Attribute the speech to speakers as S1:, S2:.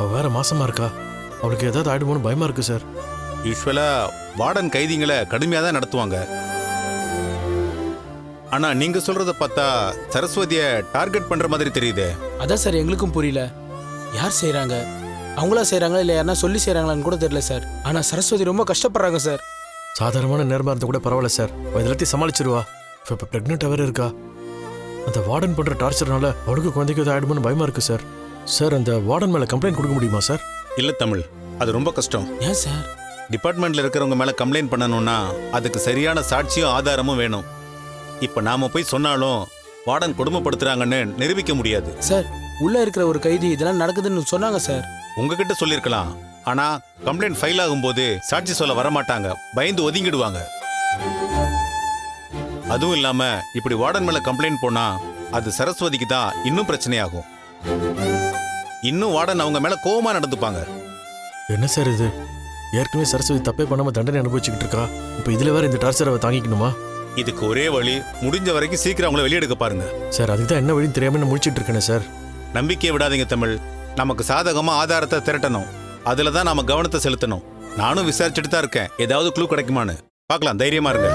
S1: அவள் வேற மாசமா இருக்கா. அவளுக்கு ஏதாவது ஆயிடுமோன்னு பயமா இருக்கு சார்.
S2: யூஸ்வலா வார்டன் கைதிங்களை கடுமையாக தான் நடத்துவாங்க. ஆனா நீங்க சொல்றத பார்த்தா சரஸ்வதிய டார்கெட் பண்ற மாதிரி தெரியுதே.
S3: அதான் சார் எங்களுக்கும் புரியல. யார் செய்கிறாங்க, அவங்களா செய்கிறாங்களா இல்லை யாருன்னா சொல்லி செய்கிறாங்களான்னு கூட தெரியல சார். ஆனால் சரஸ்வதி ரொம்ப கஷ்டப்படுறாங்க சார்.
S1: சாதாரணமான நேரமா இருந்தா கூட பரவாயில்ல சார். அவள் எல்லாத்தையும் சமாளிச்சிருவா. இப்போ ப்ரெக்னெண்ட்டாக வேற இருக்கா. அந்த வார்டன் பண்ற டார்ச்சர்னால அவளுக்கு குழந்தைக்கு ஏதாவது ஆயிடுமோன்னு பயமா இருக்கு சார். சார் அந்த வார்டன் மேல கம்ப்ளைண்ட் கொடுக்க முடியுமா சார்?
S2: இல்ல தமிழ், அது ரொம்ப கஷ்டம்.
S3: ஏன் சார்?
S2: டிபார்ட்மெண்ட்ல இருக்கிறவங்க மேல கம்ப்ளைண்ட் பண்ணணும்னா அதுக்கு சரியான சாட்சியும் ஆதாரமும் வேணும். இப்ப நாம போய் சொன்னாலும் வார்டன் கொடுமைப்படுத்துறாங்கன்னு நிரூபிக்க முடியாது.
S3: சார் உள்ள இருக்கிற ஒரு கைதி இதெல்லாம் நடக்குதுன்னு சொன்னாங்க சார்.
S2: உங்ககிட்ட சொல்லிருக்கலாம். ஆனா கம்ப்ளைண்ட் ஃபைல் ஆகும்போது சாட்சி சொல்ல வரமாட்டாங்க, பயந்து ஒதுங்கிடுவாங்க. அதுவும் இல்லாம இப்படி வார்டன் மேல கம்ப்ளைண்ட் போனா அது சரஸ்வதிக்கு தான் இன்னும் பிரச்சனையாகும். இன்னும் வார்டன் அவங்க மேல கோவமா நடந்துப்பாங்க.
S1: என்ன சார் இது? ஏற்கனவே சரஸ்வதி தப்பே பண்ணாம தண்டனை அனுபவிச்சுக்கிட்டு இருக்கா. இப்போ இதுல வேற இந்த டார்ச்சரை அவ தாங்கிக்கணுமா?
S2: இதுக்கு ஒரே வழி, முடிஞ்ச வரைக்கும் சீக்கிரம் அவங்கள வெளியெடுக்க பாருங்க.
S1: சார் அதுக்கு தான் என்ன வழின்னு தெரியாம நான் முடிச்சிட்டு இருக்கேனே சார்.
S2: நம்பிக்கையை விடாதீங்க தமிழ். நமக்கு சாதகமா ஆதாரத்தை திரட்டணும். அதுல தான் நாம கவனத்தை செலுத்தணும். நானும் விசாரிச்சுட்டு தான் இருக்கேன், ஏதாவது க்ளூ கிடைக்குமான்னு பார்க்கலாம். தைரியமா இருங்க.